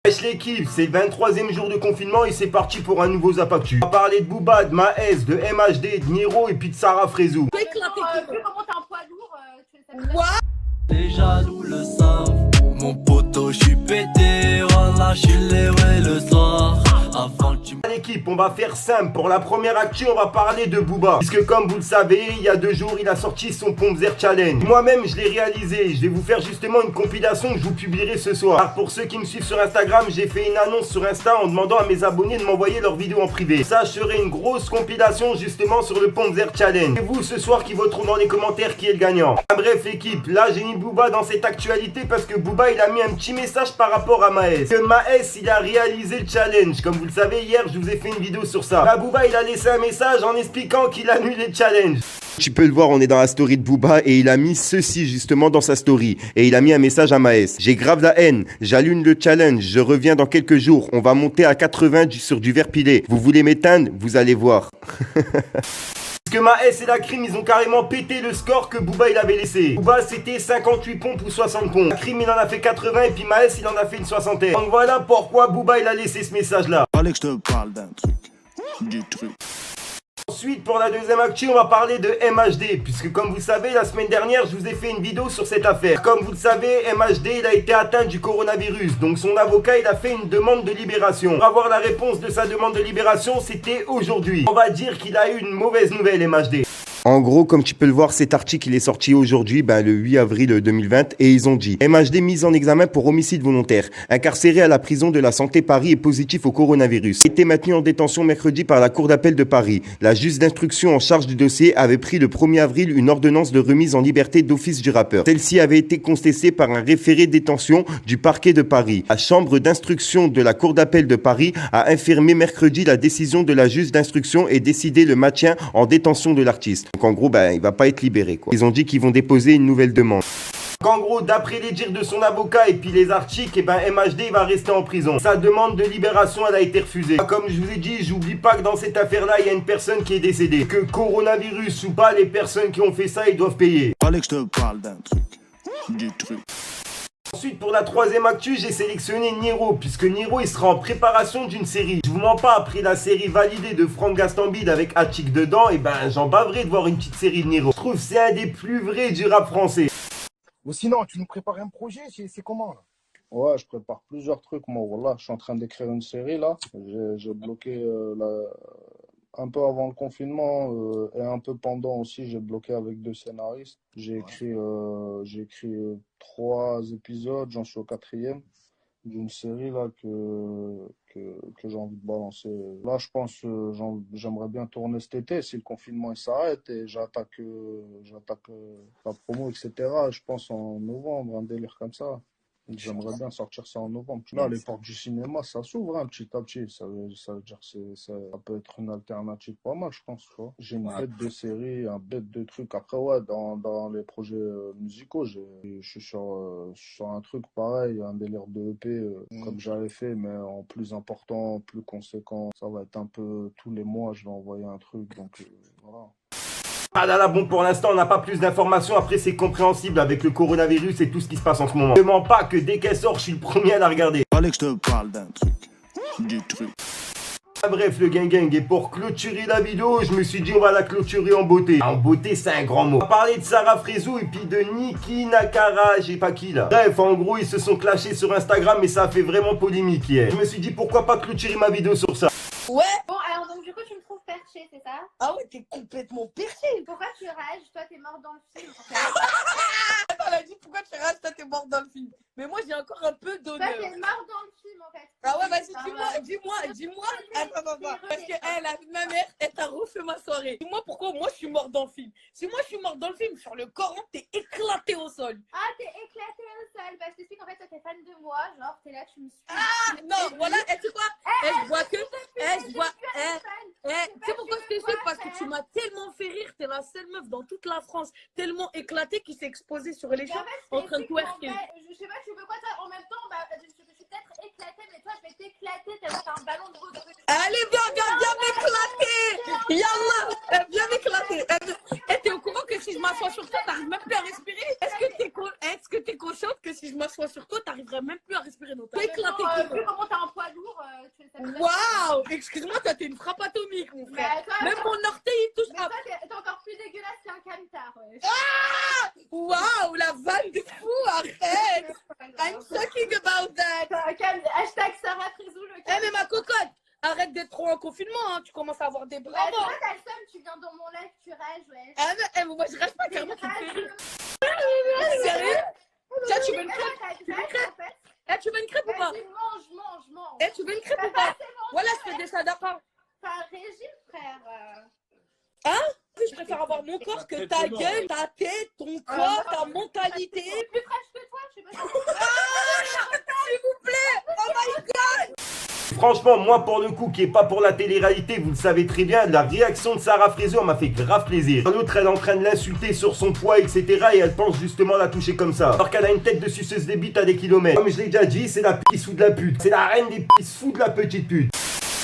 Wesh l'équipe, c'est le 23e jour de confinement et c'est parti pour un nouveau Zap Actu. On va parler de Booba, de Maes, de MHD, de Niro et puis de Sarah Frezou. Vu comment t'es un poids lourd, tu le sais. Les jaloux le savent, mon poteau j'suis pété, relâche les ouais le soir. Avant que tu L'équipe, on va faire simple. Pour la première actu, on va parler de Booba. Puisque comme vous le savez, il y a 2 jours, il a sorti son Pompzer Challenge. Moi-même, je l'ai réalisé. Je vais vous faire justement une compilation que je vous publierai ce soir. Alors, pour ceux qui me suivent sur Instagram, j'ai fait une annonce sur Insta en demandant à mes abonnés de m'envoyer leurs vidéos en privé. Ça, je ferai une grosse compilation justement sur le Pompzer Challenge. Et vous, ce soir, qui voteront dans les commentaires qui est le gagnant. Ah, bref, l'équipe, là, j'ai mis Booba dans cette actualité parce que Booba, il a mis un petit message par rapport à Maes. Que Maes, il a réalisé le challenge. Comme vous le savez, hier, je vous ai fait une vidéo sur ça. Là, Booba, il a laissé un message en expliquant qu'il annule les challenges. Tu peux le voir, on est dans la story de Booba et il a mis ceci justement dans sa story. Et il a mis un message à Maes. J'ai grave la haine, j'allume le challenge, je reviens dans quelques jours. On va monter à 80 sur du verre pilé. Vous voulez m'éteindre? Vous allez voir. Parce que Maes et la crime, ils ont carrément pété le score que Booba il avait laissé. Booba c'était 58 pompes ou 60 pompes. La crime il en a fait 80 et puis Maes il en a fait une soixantaine. Donc voilà pourquoi Booba il a laissé ce message là. Fallait que je te parle d'un truc. Du truc. Ensuite, pour la deuxième actu, on va parler de MHD. Puisque comme vous savez, la semaine dernière, je vous ai fait une vidéo sur cette affaire. Comme vous le savez, MHD, il a été atteint du coronavirus. Donc son avocat, il a fait une demande de libération. Pour avoir la réponse de sa demande de libération, c'était aujourd'hui. On va dire qu'il a eu une mauvaise nouvelle, MHD. En gros, comme tu peux le voir, cet article il est sorti aujourd'hui, le 8 avril 2020, et ils ont dit MHD mise en examen pour homicide volontaire, incarcéré à la prison de la Santé Paris et positif au coronavirus. Il a été maintenu en détention mercredi par la Cour d'appel de Paris. La juge d'instruction en charge du dossier avait pris le 1er avril une ordonnance de remise en liberté d'office du rappeur. Celle-ci avait été contestée par un référé détention du parquet de Paris. La chambre d'instruction de la Cour d'appel de Paris a infirmé mercredi la décision de la juge d'instruction et décidé le maintien en détention de l'artiste. Donc en gros, il va pas être libéré, quoi. Ils ont dit qu'ils vont déposer une nouvelle demande. En gros, d'après les dires de son avocat et puis les articles, MHD va rester en prison. Sa demande de libération, elle a été refusée. Comme je vous ai dit, j'oublie pas que dans cette affaire-là, il y a une personne qui est décédée. Que coronavirus ou pas, les personnes qui ont fait ça, ils doivent payer. Fallait que je te parle d'un truc. Du truc. Ensuite, pour la troisième actu, j'ai sélectionné Niro, puisque Niro, il sera en préparation d'une série. Je vous mens pas, après la série validée de Franck Gastambide avec Attic dedans, j'en baverai de voir une petite série de Niro. Je trouve que c'est un des plus vrais du rap français. Ou sinon, tu nous prépares un projet, c'est comment là? Ouais, je prépare plusieurs trucs. Moi, voilà, je suis en train d'écrire une série là. J'ai bloqué un peu avant le confinement et un peu pendant aussi. J'ai bloqué avec 2 scénaristes. J'ai écrit 3 épisodes. J'en suis au 4e d'une série là que j'ai envie de balancer. Là, je pense j'aimerais bien tourner cet été si le confinement il s'arrête et j'attaque la promo, etc. Je pense en novembre, un délire comme ça. J'aimerais bien sortir ça en novembre. Là, les portes du cinéma, ça s'ouvre petit à petit. Ça veut dire que ça peut être une alternative pas mal, je pense. J'ai une bête de série, un bête de trucs. Après, ouais, dans les projets musicaux, je suis sur un truc pareil, un délire de EP, comme j'avais fait, mais en plus important, plus conséquent. Ça va être un peu tous les mois, je vais envoyer un truc. Donc, voilà. Ah là là, bon, pour l'instant, on n'a pas plus d'informations. Après, c'est compréhensible avec le coronavirus et tout ce qui se passe en ce moment. Ne mens pas que dès qu'elle sort, je suis le premier à la regarder. Fallait que je te parle d'un truc. Du truc. Bref, le gang, et pour clôturer la vidéo, je me suis dit on va la clôturer en beauté. En beauté, c'est un grand mot. On va parler de Sarah Frezou et puis de Niki Nakara, je sais pas qui là. Bref, en gros, ils se sont clashés sur Instagram et ça a fait vraiment polémique hier. Je me suis dit pourquoi pas clôturer ma vidéo sur ça. Ouais. Bon, alors donc du coup, tu me trouves perché, c'est ça? Ah ouais, t'es complètement perché. Pourquoi tu rages? Toi, t'es mort dans le film. Attends, elle a dit pourquoi tu rages, toi t'es mort dans le film. Mais moi j'ai encore un peu d'honneur. Toi, t'es mort dans le film en fait. Ah ouais, vas-y, dis-moi. Attends. Parce que la vie de ma mère, elle t'a refait ma soirée. Dis-moi pourquoi moi je suis mort dans le film. Si moi je suis mort dans le film, sur le Coran, t'es éclaté au sol. Ah, t'es éclaté au sol. Bah, je t'explique en fait, toi, t'es fan de moi. Genre, t'es là, tu me suis. Ah non, voilà, et tu sais quoi? Je vois que. Tu sais pourquoi je t'ai fait? Parce que tu m'as tellement fait rire. T'es la seule meuf dans toute la France tellement éclatée qui s'est exposée sur les champs en train de twerker. Je sais pas, tu veux quoi toi? En même temps, je suis peut-être éclatée, mais toi, je vais t'éclater. T'as un ballon de rose. Allez, viens m'éclater! Yallah! Viens m'éclater! T'es au courant que si je m'assois sur toi, t'arrives même plus à respirer? Est-ce que t'es consciente que si je m'assois sur toi, t'arriverais même plus à respirer? Donc, t'as éclaté. Vu comment excuse-moi, toi, t'es une frappe atomique, mon Mais frère. toi, Même mon orteil, il touche mais pas. toi, t'es encore plus dégueulasse qu'un camtar. Ouais. Waouh, la vanne de fou, arrête. I'm talking about that. Hashtag Sarah Trézou, le Eh, mais ma cocotte, arrête d'être trop en confinement, hein. Tu commences à avoir des bras Ouais, toi, morts. t'as le seum, tu viens dans mon live, tu rages, ouais. Ah, mais moi, je reste pas carrément. Tu me fais rire. Sérieux? Sérieux? Tiens, tu veux une crêpe? T'as une crêpe, en fait. Eh, tu veux une crêpe ou pas? Vas-y, mange. Eh, tu veux une crêpe ou pas? Voilà, je fais des sadakas. T'as un régime, frère. Hein? Je préfère avoir mon corps que ta gueule, ta tête, ton corps, ta mentalité. Je suis plus fraîche que toi, je sais pas. S'il vous plaît! Oh my god! Franchement, moi pour le coup, qui est pas pour la télé-réalité, vous le savez très bien, la réaction de Sarah Frézou m'a fait grave plaisir. L'autre, elle est en train de l'insulter sur son poids, etc. Et elle pense justement la toucher comme ça. Alors qu'elle a une tête de suceuse des bites à des kilomètres. Comme je l'ai déjà dit, c'est la pisse fou de la pute. C'est la reine des pisses fous de la petite pute.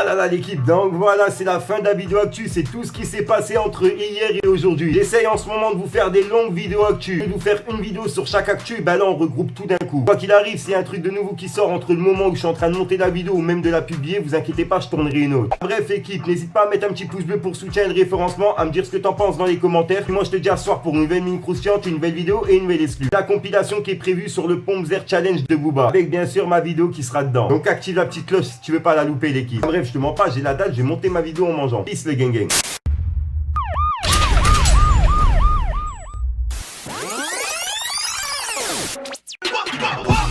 Ah là là l'équipe, donc voilà, c'est la fin de la vidéo actu, c'est tout ce qui s'est passé entre hier et aujourd'hui. J'essaye en ce moment de vous faire des longues vidéos actu, de vous faire une vidéo sur chaque actu, bah là on regroupe tout d'un coup. Quoi qu'il arrive, s'il y a un truc de nouveau qui sort entre le moment où je suis en train de monter la vidéo ou même de la publier, vous inquiétez pas, je tournerai une autre. Bref équipe, n'hésite pas à mettre un petit pouce bleu pour soutien et le référencement, à me dire ce que t'en penses dans les commentaires. Puis moi je te dis à ce soir pour une nouvelle mini croustillante, une nouvelle vidéo et une nouvelle exclue. La compilation qui est prévue sur le Pomzer Challenge de Booba, avec bien sûr ma vidéo qui sera dedans. Donc active la petite cloche si tu veux pas la louper l'équipe. Bref, je te mens pas, j'ai la date, je vais monter ma vidéo en mangeant. Peace le gang gang.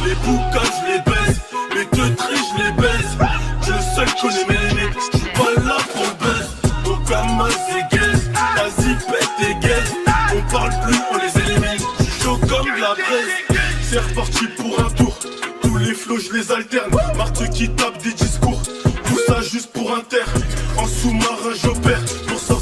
Les boucas je les baisse, les deux tris je les baisse. Je seul connais mes limites, je suis pas là pour le buzz. Aucun masse et guess, la zipette et guess. On parle plus, on les élimine, je suis chaud comme de la presse. C'est reparti pour un tour, tous les flots je les alterne. Marthe qui tape des discours, tout ça juste pour un terre. En sous-marin j'opère, pour sortir